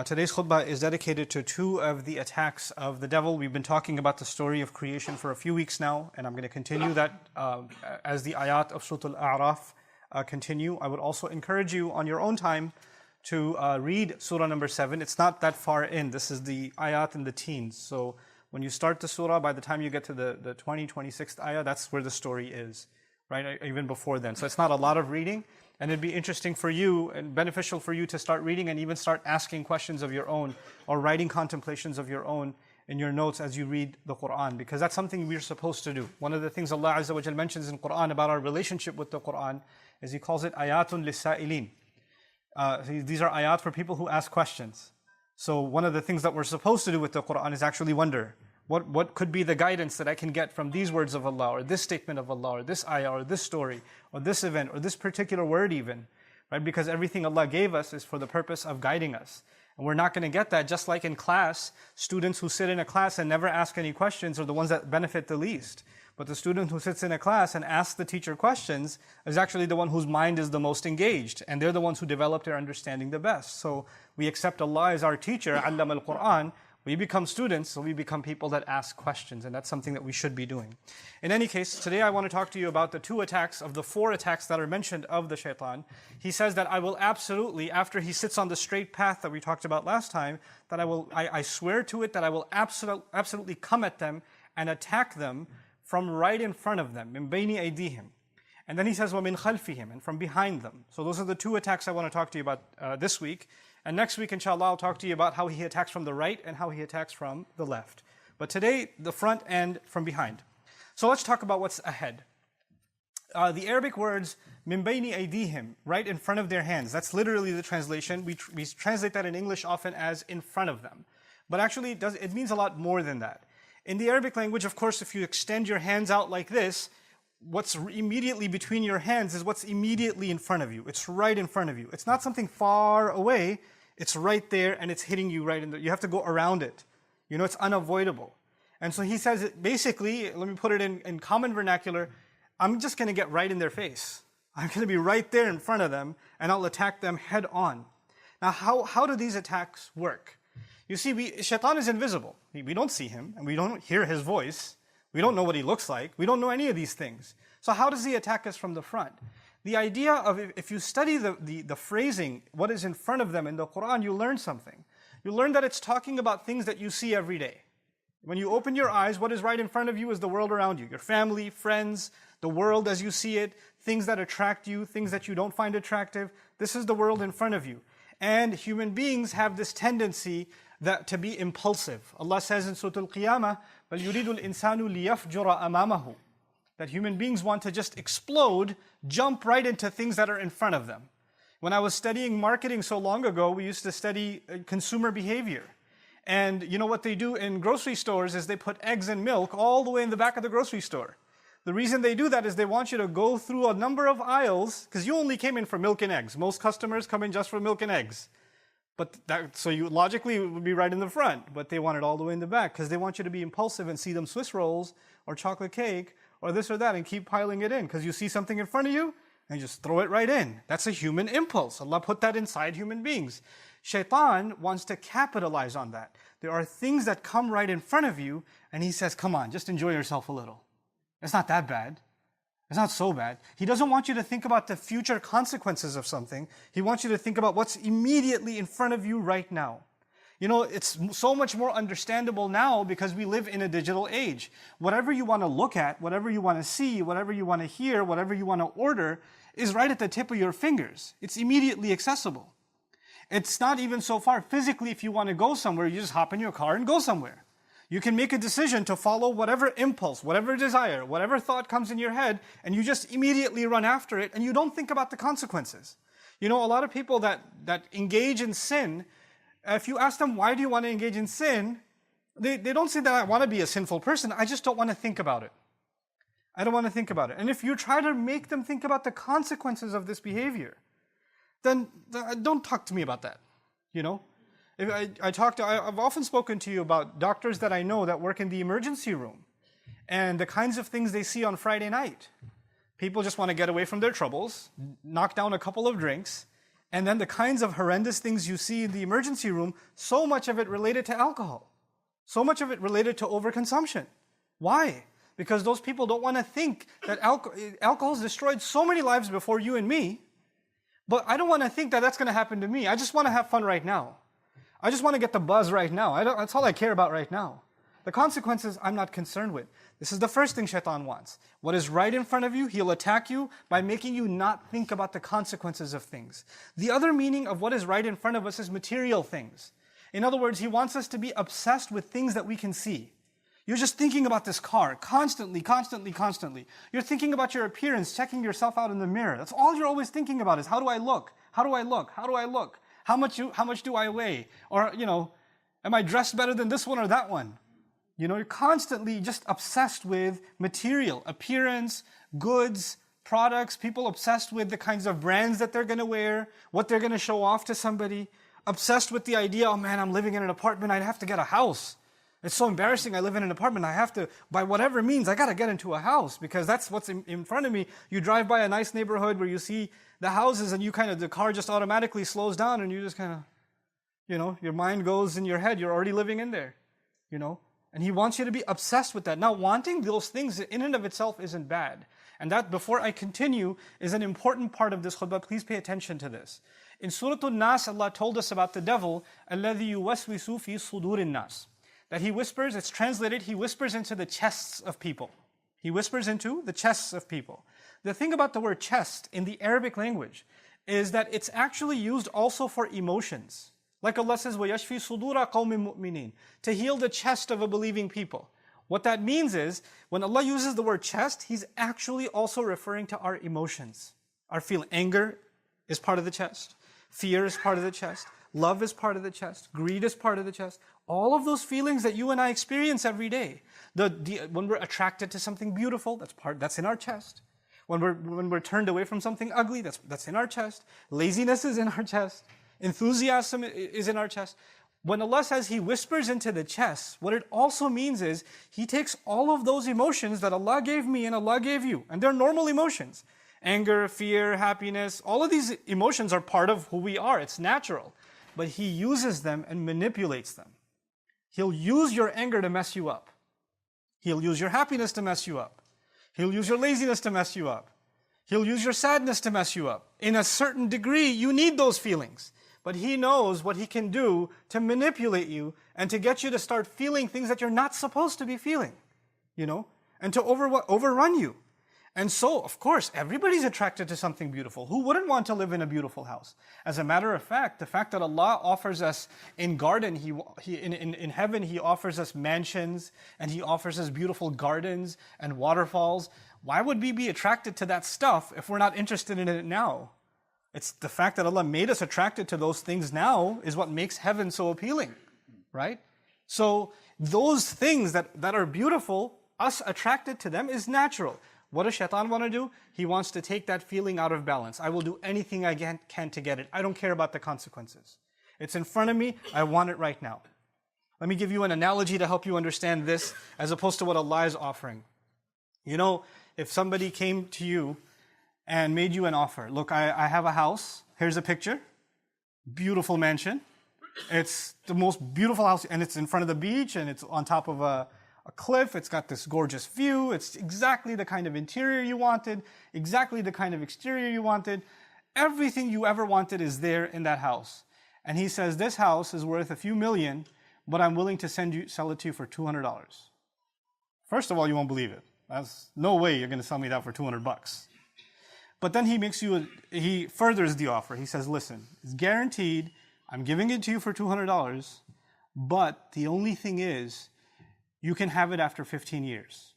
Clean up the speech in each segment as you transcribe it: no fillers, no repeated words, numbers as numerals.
Today's khutbah is dedicated to two of the attacks of the devil. We've been talking about the story of creation for a few weeks now, and I'm going to continue that as the ayat of Surah Al-A'raf continue. I would also encourage you on your own time to read Surah number 7. It's not that far in. This is the ayat in the teens. So when you start the surah, by the time you get to the 26th ayah, that's where the story is, right? Even before then. So it's not a lot of reading. And it'd be interesting for you and beneficial for you to start reading and even start asking questions of your own or writing contemplations of your own in your notes as you read the Quran, because that's something we're supposed to do. One of the things Allah Azza wa Jal mentions in Quran about our relationship with the Quran is He calls it ayatun lis-sa'ilin. These are ayat for people who ask questions. So one of the things that we're supposed to do with the Quran is actually wonder, what could be the guidance that I can get from these words of Allah, or this statement of Allah, or this ayah, or this story, or this event, or this particular word even, right? Because everything Allah gave us is for the purpose of guiding us. And we're not going to get that, just like in class, students who sit in a class and never ask any questions are the ones that benefit the least. But the student who sits in a class and asks the teacher questions is actually the one whose mind is the most engaged, and they're the ones who develop their understanding the best. So we accept Allah as our teacher, Allama al-Quran. We become students, so we become people that ask questions, and that's something that we should be doing. In any case, today I want to talk to you about the two attacks of the four attacks that are mentioned of the Shaytan. He says that I will absolutely, after he sits on the straight path that we talked about last time, that I swear to it that I will absolutely come at them and attack them from right in front of them, min bayni aydihim. And then he says, وَمِنْ خَلْفِهِمْ, and from behind them. So those are the two attacks I want to talk to you about this week. And next week, inshallah, I'll talk to you about how he attacks from the right and how he attacks from the left. But today, the front and from behind. So let's talk about what's ahead. The Arabic words, مِن بَيْنِ أَيْدِيهِمْ, right in front of their hands. That's literally the translation. We translate that in English often as in front of them. But actually, it means a lot more than that. In the Arabic language, of course, if you extend your hands out like this, what's immediately between your hands is what's immediately in front of you. It's right in front of you. It's not something far away. It's right there and it's hitting you right in the, you have to go around it. You know, it's unavoidable. And so he says, basically, let me put it in common vernacular, I'm just going to get right in their face. I'm going to be right there in front of them and I'll attack them head on. Now, how do these attacks work? You see, Shaytan is invisible. We don't see him and we don't hear his voice. We don't know what he looks like. We don't know any of these things. So how does he attack us from the front? The idea of, if you study the phrasing, what is in front of them in the Quran, you learn something. You learn that it's talking about things that you see every day. When you open your eyes, what is right in front of you is the world around you. Your family, friends, the world as you see it, things that attract you, things that you don't find attractive. This is the world in front of you. And human beings have this tendency to be impulsive. Allah says in Surah Al-Qiyamah, بَلْ يُرِيدُ الْإِنسَانُ لِيَفْجُرَ أَمَامَهُ, that human beings want to just explode, jump right into things that are in front of them. When I was studying marketing so long ago, we used to study consumer behavior. And you know what they do in grocery stores is they put eggs and milk all the way in the back of the grocery store. The reason they do that is they want you to go through a number of aisles, because you only came in for milk and eggs. Most customers come in just for milk and eggs. So you logically it would be right in the front, but they want it all the way in the back because they want you to be impulsive and see them Swiss rolls or chocolate cake or this or that and keep piling it in because you see something in front of you and you just throw it right in. That's a human impulse. Allah put that inside human beings. Shaytan wants to capitalize on that. There are things that come right in front of you and he says, come on, just enjoy yourself a little. It's not that bad. It's not so bad. He doesn't want you to think about the future consequences of something. He wants you to think about what's immediately in front of you right now. You know, it's so much more understandable now because we live in a digital age. Whatever you want to look at, whatever you want to see, whatever you want to hear, whatever you want to order is right at the tip of your fingers. It's immediately accessible. It's not even so far. Physically, if you want to go somewhere, you just hop in your car and go somewhere. You can make a decision to follow whatever impulse, whatever desire, whatever thought comes in your head, and you just immediately run after it, and you don't think about the consequences. You know, a lot of people that engage in sin, if you ask them, why do you want to engage in sin? They don't say that I want to be a sinful person, I just don't want to think about it. I don't want to think about it. And if you try to make them think about the consequences of this behavior, then don't talk to me about that, you know? I've often spoken to you about doctors that I know that work in the emergency room and the kinds of things they see on Friday night. People just want to get away from their troubles, knock down a couple of drinks, And then the kinds of horrendous things you see in the emergency room, so much of it related to alcohol. So much of it related to overconsumption. Why? Because those people don't want to think that alcohol has destroyed so many lives before you and me, but I don't want to think that that's going to happen to me. I just want to have fun right now. I just want to get the buzz right now. That's all I care about right now. The consequences, I'm not concerned with. This is the first thing Shaytan wants. What is right in front of you, he'll attack you by making you not think about the consequences of things. The other meaning of what is right in front of us is material things. In other words, he wants us to be obsessed with things that we can see. You're just thinking about this car constantly, constantly, constantly. You're thinking about your appearance, checking yourself out in the mirror. That's all you're always thinking about is, how do I look? How do I look? How do I look? How much do I weigh? Or, am I dressed better than this one or that one? You're constantly just obsessed with material, appearance, goods, products, people obsessed with the kinds of brands that they're going to wear, what they're going to show off to somebody, obsessed with the idea, oh man, I'm living in an apartment, I'd have to get a house. It's so embarrassing, I live in an apartment, I have to, by whatever means, I got to get into a house because that's what's in front of me. You drive by a nice neighborhood where you see the houses and the car just automatically slows down and you just kind of, your mind goes in your head, you're already living in there, And he wants you to be obsessed with that. Now, wanting those things in and of itself isn't bad. And that, before I continue, is an important part of this khutbah. Please pay attention to this. In Surah An-Nas, Allah told us about the devil, الَّذِي يُوَسْوِسُ فِي صُدُورِ النَّاسِ. That he whispers, it's translated, he whispers into the chests of people. He whispers into the chests of people. The thing about the word chest in the Arabic language is that it's actually used also for emotions. Like Allah says, وَيَشْفِي صُدُورَ قَوْمٍ مُؤْمِنِينَ, to heal the chest of a believing people. What that means is, when Allah uses the word chest, He's actually also referring to our emotions. Our feeling. Anger is part of the chest. Fear is part of the chest. Love is part of the chest. Greed is part of the chest. All of those feelings that you and I experience every day. When we're attracted to something beautiful, that's in our chest. When we're turned away from something ugly, that's in our chest. Laziness is in our chest. Enthusiasm is in our chest. When Allah says He whispers into the chest, what it also means is He takes all of those emotions that Allah gave me and Allah gave you, and they're normal emotions. Anger, fear, happiness, all of these emotions are part of who we are. It's natural. But He uses them and manipulates them. He'll use your anger to mess you up. He'll use your happiness to mess you up. He'll use your laziness to mess you up. He'll use your sadness to mess you up. In a certain degree, you need those feelings. But He knows what He can do to manipulate you and to get you to start feeling things that you're not supposed to be feeling, and to overrun you. And so, of course, everybody's attracted to something beautiful. Who wouldn't want to live in a beautiful house? As a matter of fact, the fact that Allah offers us in heaven, He offers us mansions and He offers us beautiful gardens and waterfalls. Why would we be attracted to that stuff if we're not interested in it now? It's the fact that Allah made us attracted to those things now is what makes heaven so appealing, right? So those things that are beautiful, us attracted to them is natural. What does Shaytan want to do? He wants to take that feeling out of balance. I will do anything I can to get it. I don't care about the consequences. It's in front of me. I want it right now. Let me give you an analogy to help you understand this as opposed to what Allah is offering. If somebody came to you and made you an offer. Look, I have a house. Here's a picture. Beautiful mansion. It's the most beautiful house, and it's in front of the beach, and it's on top of a cliff. It's got this gorgeous view. It's exactly the kind of interior you wanted, exactly the kind of exterior you wanted. Everything you ever wanted is there in that house. And he says, this house is worth a few million, but I'm willing to sell it to you for $200. First of all, you won't believe it. That's no way you're going to sell me that for $200. But then he furthers the offer. He says, listen, it's guaranteed. I'm giving it to you for $200, but the only thing is, you can have it after 15 years.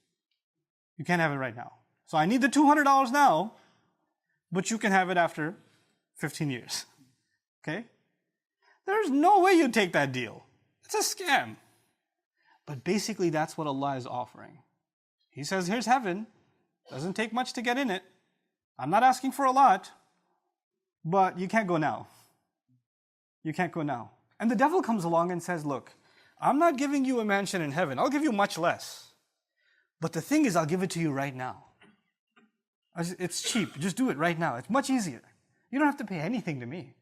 You can't have it right now. So I need the $200 now, but you can have it after 15 years. Okay? There's no way you'd take that deal. It's a scam. But basically, that's what Allah is offering. He says, here's heaven. Doesn't take much to get in it. I'm not asking for a lot, but you can't go now. You can't go now. And the devil comes along and says, look, I'm not giving you a mansion in heaven. I'll give you much less. But the thing is, I'll give it to you right now. It's cheap. Just do it right now. It's much easier. You don't have to pay anything to me.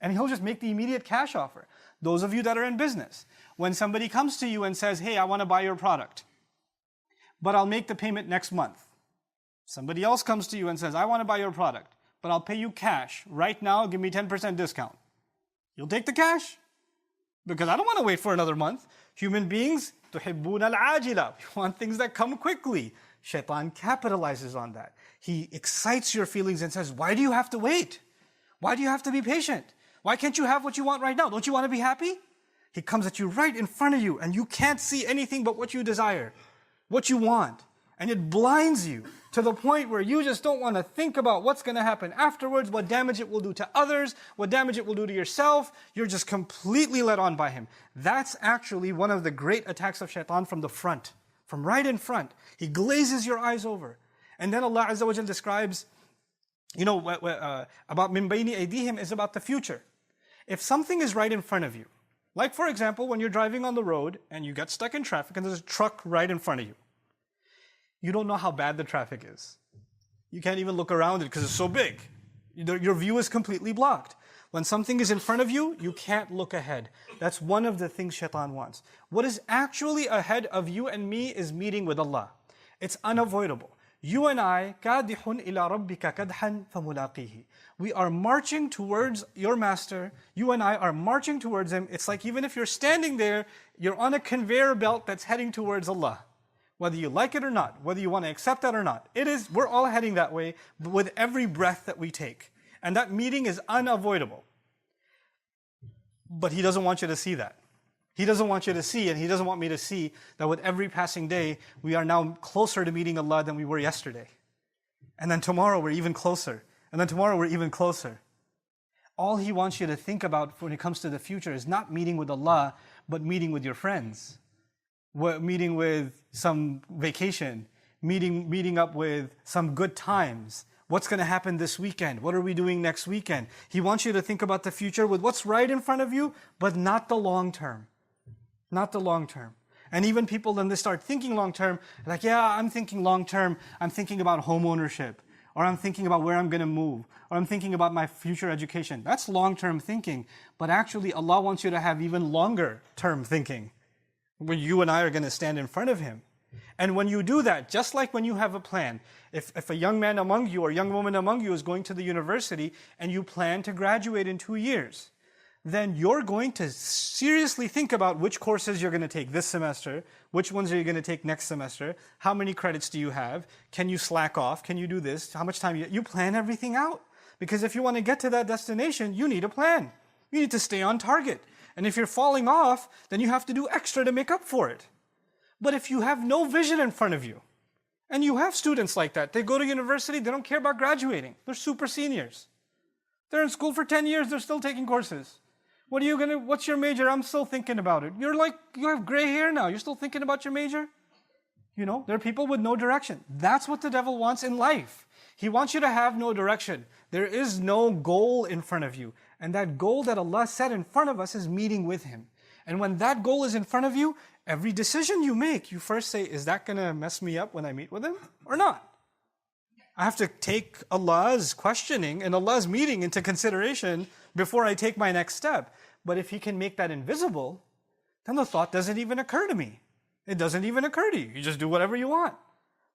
And he'll just make the immediate cash offer. Those of you that are in business, when somebody comes to you and says, hey, I want to buy your product, but I'll make the payment next month. Somebody else comes to you and says, I want to buy your product, but I'll pay you cash. Right now, give me 10% discount. You'll take the cash? Because I don't want to wait for another month. Human beings, تُحِبُّونَ الْعَاجِلَةِ. We want things that come quickly. Shaytan capitalizes on that. He excites your feelings and says, why do you have to wait? Why do you have to be patient? Why can't you have what you want right now? Don't you want to be happy? He comes at you right in front of you and you can't see anything but what you desire, what you want. And it blinds you to the point where you just don't want to think about what's going to happen afterwards, what damage it will do to others, what damage it will do to yourself. You're just completely led on by him. That's actually one of the great attacks of Shaytan from the front, from right in front. He glazes your eyes over. And then Allah Azza wa Jal describes, about min bayni aydihim is about the future. If something is right in front of you, like for example, when you're driving on the road and you get stuck in traffic and there's a truck right in front of you, you don't know how bad the traffic is. You can't even look around it because it's so big. Your view is completely blocked. When something is in front of you, you can't look ahead. That's one of the things Shaitan wants. What is actually ahead of you and me is meeting with Allah. It's unavoidable. You and I, كَادِحٌ إِلَىٰ رَبِّكَ كَدْحًا فَمُلَاقِيهِ. We are marching towards your master. You and I are marching towards him. It's like even if you're standing there, you're on a conveyor belt that's heading towards Allah. Whether you like it or not, whether you want to accept that or not, we're all heading that way with every breath that we take. And that meeting is unavoidable. But he doesn't want you to see that. He doesn't want you to see, and he doesn't want me to see, that with every passing day, we are now closer to meeting Allah than we were yesterday. And then tomorrow we're even closer. And then tomorrow we're even closer. All he wants you to think about when it comes to the future is not meeting with Allah, but meeting with your friends. Meeting with some vacation, meeting up with some good times. What's going to happen this weekend? What are we doing next weekend? He wants you to think about the future with what's right in front of you, but not the long term. Not the long term. And even people, then they start thinking long term, like, yeah, I'm thinking long term. I'm thinking about home ownership, or I'm thinking about where I'm going to move, or I'm thinking about my future education. That's long term thinking. But actually, Allah wants you to have even longer term thinking, when you and I are going to stand in front of him. And when you do that, just like when you have a plan, if a young man among you or young woman among you is going to the university and you plan to graduate in 2 years, then you're going to seriously think about which courses you're going to take this semester, which ones are you going to take next semester, how many credits do you have, can you slack off, can you do this, how much time you plan everything out. Because if you want to get to that destination, you need a plan. You need to stay on target. And if you're falling off, then you have to do extra to make up for it. But if you have no vision in front of you, and you have students like that, they go to university, they don't care about graduating. They're super seniors. They're in school for 10 years, they're still taking courses. What's your major? I'm still thinking about it. You have gray hair now, you're still thinking about your major? There are people with no direction. That's what the devil wants in life. He wants you to have no direction. There is no goal in front of you. And that goal that Allah set in front of us is meeting with him. And when that goal is in front of you, every decision you make, you first say, is that going to mess me up when I meet with him or not? I have to take Allah's questioning and Allah's meeting into consideration before I take my next step. But if he can make that invisible, then the thought doesn't even occur to me. It doesn't even occur to you. You just do whatever you want.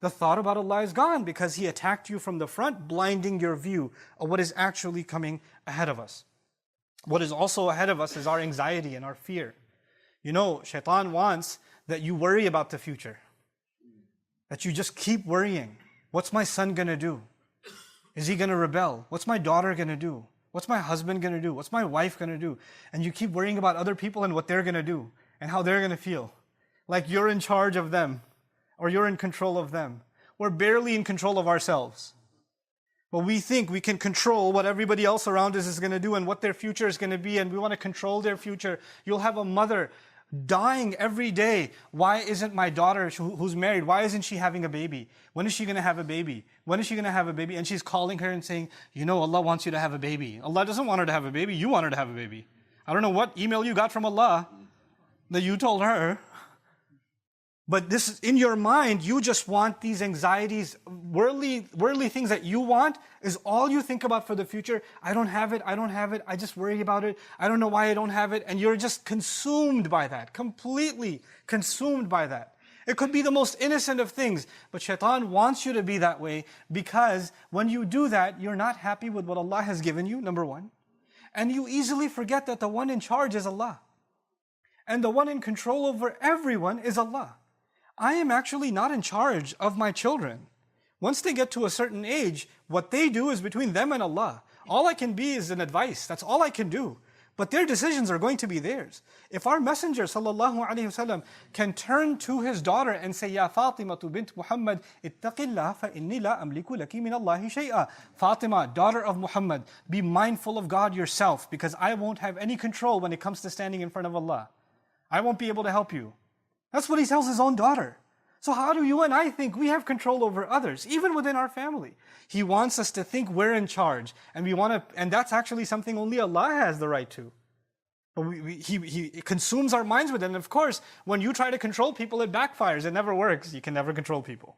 The thought about Allah is gone because he attacked you from the front, blinding your view of what is actually coming ahead of us. What is also ahead of us is our anxiety and our fear. Shaitan wants that you worry about the future. That you just keep worrying. What's my son going to do? Is he going to rebel? What's my daughter going to do? What's my husband going to do? What's my wife going to do? And you keep worrying about other people and what they're going to do and how they're going to feel. Like you're in charge of them or you're in control of them. We're barely in control of ourselves. But we think we can control what everybody else around us is going to do and what their future is going to be, and we want to control their future. You'll have a mother dying every day. Why isn't my daughter who's married, why isn't she having a baby? When is she going to have a baby? When is she going to have a baby? And she's calling her and saying, Allah wants you to have a baby. Allah doesn't want her to have a baby. You want her to have a baby. I don't know what email you got from Allah that you told her. But this is in your mind, you just want these anxieties, worldly things that you want is all you think about for the future. I don't have it, I just worry about it. I don't know why I don't have it. And you're just consumed by that, completely consumed by that. It could be the most innocent of things, but Shaytan wants you to be that way because when you do that, you're not happy with what Allah has given you, number one. And you easily forget that the one in charge is Allah. And the one in control over everyone is Allah. I am actually not in charge of my children. Once they get to a certain age, what they do is between them and Allah. All I can be is an advice. That's all I can do. But their decisions are going to be theirs. If our Messenger ﷺ can turn to his daughter and say, Ya Fatima bint Muhammad, ittaqillah fa inni la amliku laki min Allahi shay'a. Fatima, daughter of Muhammad, be mindful of God yourself because I won't have any control when it comes to standing in front of Allah. I won't be able to help you. That's what he tells his own daughter. So how do you and I think we have control over others, even within our family? He wants us to think we're in charge, and and that's actually something only Allah has the right to. But He consumes our minds with it. And of course, when you try to control people, it backfires. It never works. You can never control people.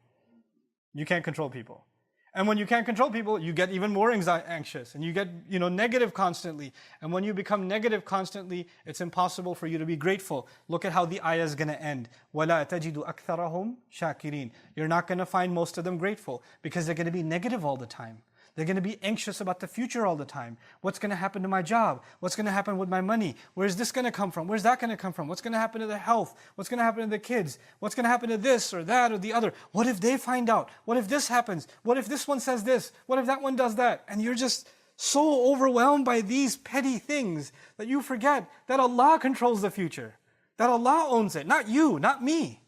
You can't control people. And when you can't control people, you get even more anxious and you get, negative constantly. And when you become negative constantly, it's impossible for you to be grateful. Look at how the ayah is going to end. وَلَا تَجِدُ أَكْثَرَهُمْ شَاكِرِينَ. You're not going to find most of them grateful because they're going to be negative all the time. They're going to be anxious about the future all the time. What's going to happen to my job? What's going to happen with my money? Where's this going to come from? Where's that going to come from? What's going to happen to the health? What's going to happen to the kids? What's going to happen to this or that or the other? What if they find out? What if this happens? What if this one says this? What if that one does that? And you're just so overwhelmed by these petty things that you forget that Allah controls the future. That Allah owns it. Not you, not me.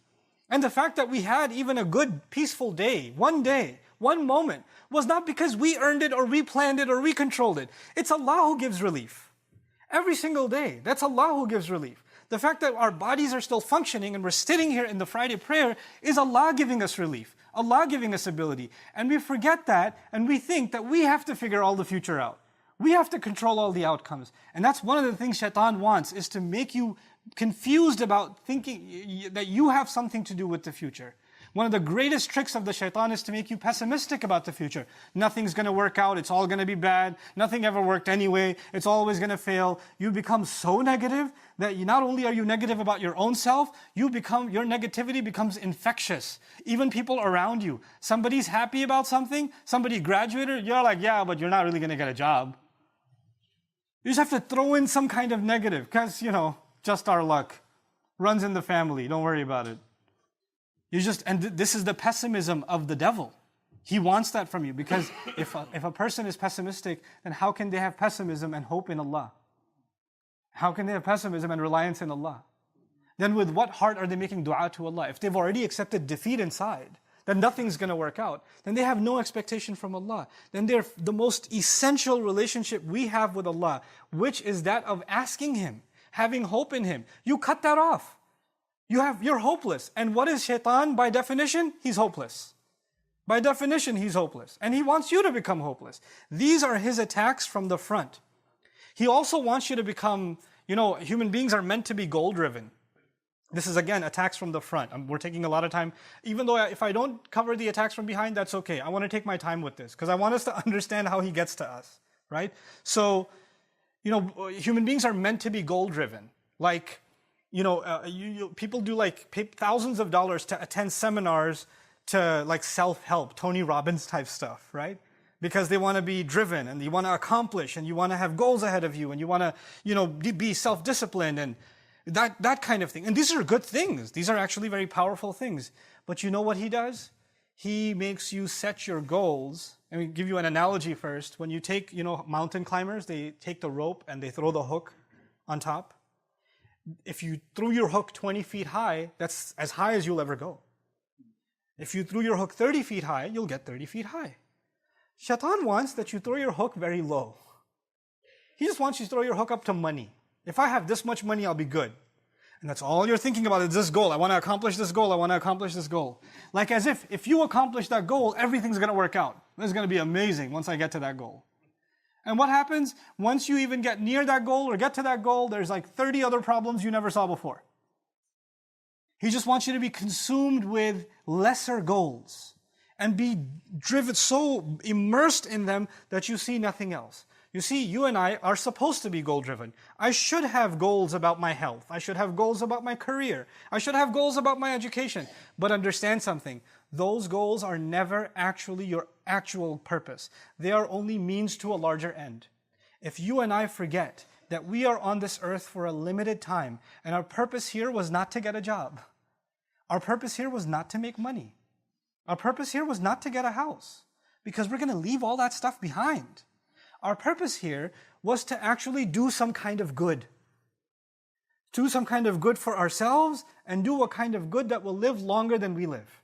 And the fact that we had even a good, peaceful day, one moment, was not because we earned it or we planned it or we controlled it. It's Allah who gives relief. Every single day, that's Allah who gives relief. The fact that our bodies are still functioning and we're sitting here in the Friday prayer is Allah giving us relief. Allah giving us ability. And we forget that and we think that we have to figure all the future out. We have to control all the outcomes. And that's one of the things Shaytan wants, is to make you confused about thinking that you have something to do with the future. One of the greatest tricks of the Shaytan is to make you pessimistic about the future. Nothing's going to work out. It's all going to be bad. Nothing ever worked anyway. It's always going to fail. You become so negative that not only are you negative about your own self, your negativity becomes infectious. Even people around you. Somebody's happy about something. Somebody graduated. You're like, yeah, but you're not really going to get a job. You just have to throw in some kind of negative because, just our luck. Runs in the family. Don't worry about it. And this is the pessimism of the devil. He wants that from you because if a person is pessimistic, then how can they have pessimism and hope in Allah? How can they have pessimism and reliance in Allah? Then with what heart are they making dua to Allah? If they've already accepted defeat inside, then nothing's going to work out. Then they have no expectation from Allah. Then they're the most essential relationship we have with Allah, which is that of asking Him, having hope in Him. You cut that off. You're hopeless. And what is Shaytan by definition? He's hopeless. By definition, he's hopeless. And he wants you to become hopeless. These are his attacks from the front. He also wants you to become, human beings are meant to be goal-driven. This is, again, attacks from the front. We're taking a lot of time. Even though if I don't cover the attacks from behind, that's okay. I want to take my time with this because I want us to understand how he gets to us, right? So, human beings are meant to be goal-driven. Like, people do pay thousands of dollars to attend seminars to self-help, Tony Robbins type stuff, right? Because they want to be driven and you want to accomplish and you want to have goals ahead of you and you want to, be self-disciplined and that kind of thing. And these are good things. These are actually very powerful things. But you know what he does? He makes you set your goals. Let me give you an analogy first. When you take, mountain climbers, they take the rope and they throw the hook on top. If you threw your hook 20 feet high, that's as high as you'll ever go. If you threw your hook 30 feet high, you'll get 30 feet high. Shaitan wants that you throw your hook very low. He just wants you to throw your hook up to money. If I have this much money, I'll be good. And that's all you're thinking about is this goal. I want to accomplish this goal. I want to accomplish this goal. Like as if you accomplish that goal, everything's going to work out. This is going to be amazing once I get to that goal. And what happens? Once you even get near that goal or get to that goal, there's 30 other problems you never saw before. He just wants you to be consumed with lesser goals and be driven, so immersed in them that you see nothing else. You see, you and I are supposed to be goal-driven. I should have goals about my health. I should have goals about my career. I should have goals about my education. But understand something. Those goals are never actually your actual purpose. They are only means to a larger end. If you and I forget that we are on this earth for a limited time, and our purpose here was not to get a job. Our purpose here was not to make money. Our purpose here was not to get a house, because we're going to leave all that stuff behind. Our purpose here was to actually do some kind of good. Do some kind of good for ourselves and do a kind of good that will live longer than we live.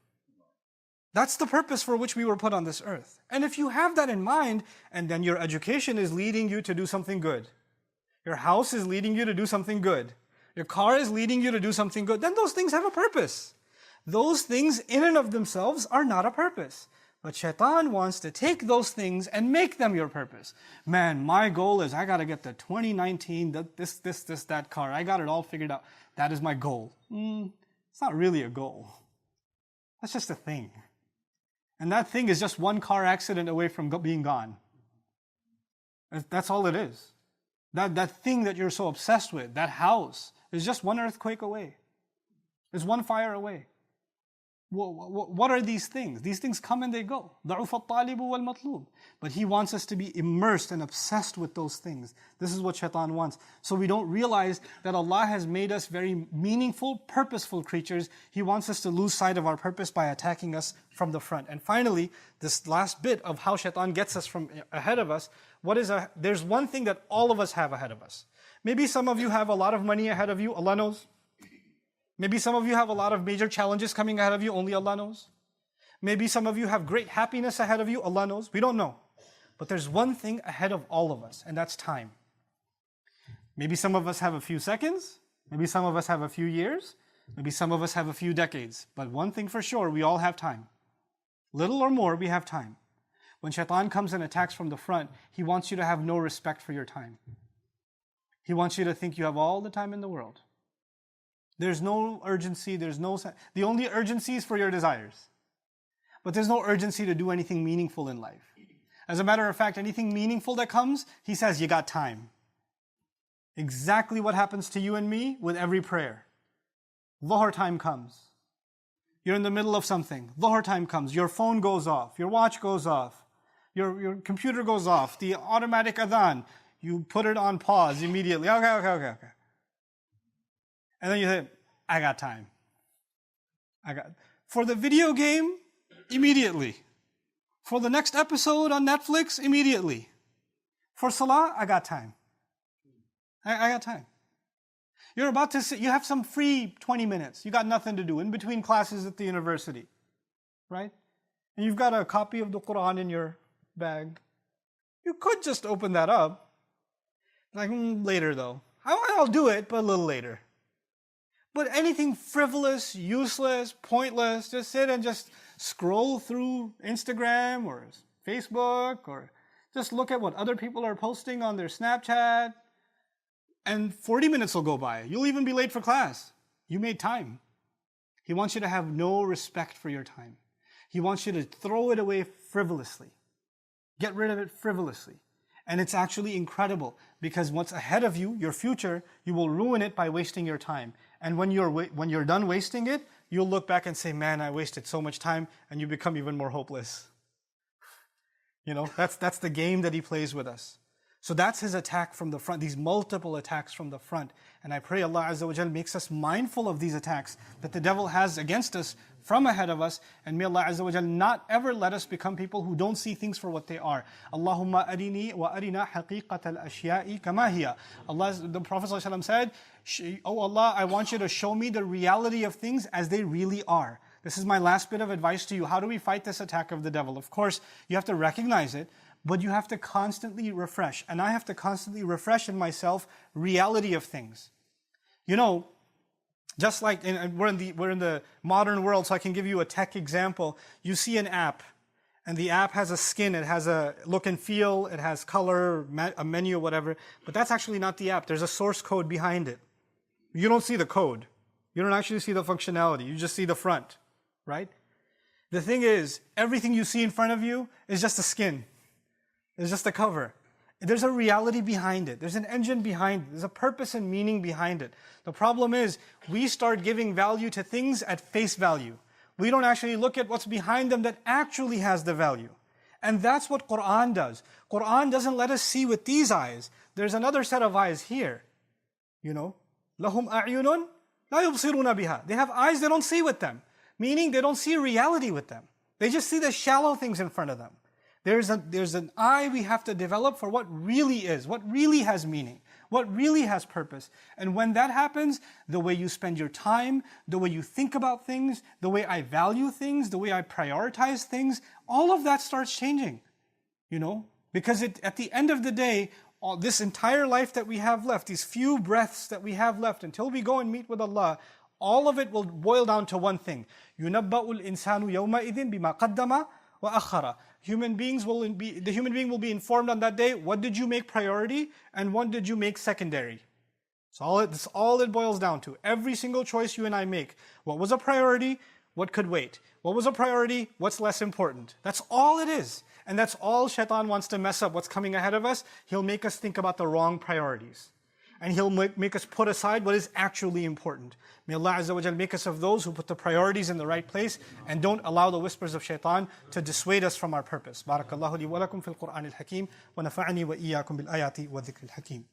That's the purpose for which we were put on this earth. And if you have that in mind, and then your education is leading you to do something good, your house is leading you to do something good, your car is leading you to do something good, then those things have a purpose. Those things in and of themselves are not a purpose. But Shaytan wants to take those things and make them your purpose. Man, my goal is I got to get the 2019, that car. I got it all figured out. That is my goal. It's not really a goal. That's just a thing. And that thing is just one car accident away from being gone. That's all it is. That thing that you're so obsessed with, that house, is just one earthquake away. It's one fire away. What are these things? These things come and they go. ضعف الطالب والمطلوب. But he wants us to be immersed and obsessed with those things. This is what Shaitan wants. So we don't realize that Allah has made us very meaningful, purposeful creatures. He wants us to lose sight of our purpose by attacking us from the front. And finally, this last bit of how Shaitan gets us from ahead of us, there's one thing that all of us have ahead of us. Maybe some of you have a lot of money ahead of you, Allah knows. Maybe some of you have a lot of major challenges coming ahead of you, only Allah knows. Maybe some of you have great happiness ahead of you, Allah knows. We don't know. But there's one thing ahead of all of us, and that's time. Maybe some of us have a few seconds. Maybe some of us have a few years. Maybe some of us have a few decades. But one thing for sure, we all have time. Little or more, we have time. When Shaitan comes and attacks from the front, he wants you to have no respect for your time. He wants you to think you have all the time in the world. There's no urgency, the only urgency is for your desires. But there's no urgency to do anything meaningful in life. As a matter of fact, anything meaningful that comes, he says, you got time. Exactly what happens to you and me with every prayer. Dhuhr time comes. You're in the middle of something. Dhuhr time comes. Your phone goes off. Your watch goes off. Your computer goes off. The automatic adhan. You put it on pause immediately. Okay. And then you say, I got time. For the video game, immediately. For the next episode on Netflix, immediately. For Salah, I got time. I got time. You're about to sit, you have some free 20 minutes. You got nothing to do in between classes at the university. Right? And you've got a copy of the Quran in your bag. You could just open that up. Like, later though. I'll do it, but a little later. But anything frivolous, useless, pointless, just sit and just scroll through Instagram or Facebook or just look at what other people are posting on their Snapchat. And 40 minutes will go by. You'll even be late for class. You made time. He wants you to have no respect for your time. He wants you to throw it away frivolously. Get rid of it frivolously. And it's actually incredible because what's ahead of you, your future, you will ruin it by wasting your time. And when you're done wasting it, you'll look back and say, man, I wasted so much time, and you become even more hopeless. You know, that's the game that he plays with us. So that's his attack from the front, these multiple attacks from the front. And I pray Allah Azza wa Jal makes us mindful of these attacks that the devil has against us from ahead of us. And may Allah Azza wa Jal not ever let us become people who don't see things for what they are. Allahumma arini wa arina haqiqat al-ashya'i kama hiya. The Prophet ﷺ said, Oh Allah, I want you to show me the reality of things as they really are. This is my last bit of advice to you. How do we fight this attack of the devil? Of course, you have to recognize it. But you have to constantly refresh. And I have to constantly refresh in myself reality of things. You know, just like we're in the modern world, so I can give you a tech example. You see an app, and the app has a skin, it has a look and feel, it has color, a menu, whatever. But that's actually not the app. There's a source code behind it. You don't see the code. You don't actually see the functionality. You just see the front, right? The thing is, everything you see in front of you is just a skin. It's just a cover. There's a reality behind it. There's an engine behind it. There's a purpose and meaning behind it. The problem is, we start giving value to things at face value. We don't actually look at what's behind them that actually has the value. And that's what Qur'an does. Qur'an doesn't let us see with these eyes. There's another set of eyes here. You know, لَهُمْ أَعْيُنٌ لَا يُبْصِرُونَ بِهَا. They have eyes they don't see with them. Meaning they don't see reality with them. They just see the shallow things in front of them. There's an eye we have to develop for what really is, what really has meaning, what really has purpose. And when that happens, the way you spend your time, the way you think about things, the way I value things, the way I prioritize things, all of that starts changing. You know, because at the end of the day, this entire life that we have left, these few breaths that we have left until we go and meet with Allah, all of it will boil down to one thing. يُنَبَّأُ الْإِنسَانُ يَوْمَئِذٍ بِمَا قَدَّمَ وَأَخَّرَ. The human being will be informed on that day, what did you make priority and what did you make secondary? That's all it boils down to. Every single choice you and I make. What was a priority? What could wait? What was a priority? What's less important? That's all it is. And that's all Shaytan wants to mess up what's coming ahead of us. He'll make us think about the wrong priorities. And he'll make us put aside what is actually important. May Allah Azza wa Jal make us of those who put the priorities in the right place and don't allow the whispers of Shaytan to dissuade us from our purpose. Barakallahu li wa lakum fil Qur'an al-Hakim wa nafa'ani wa iyyakum bil ayati wa dhikr al-Hakim.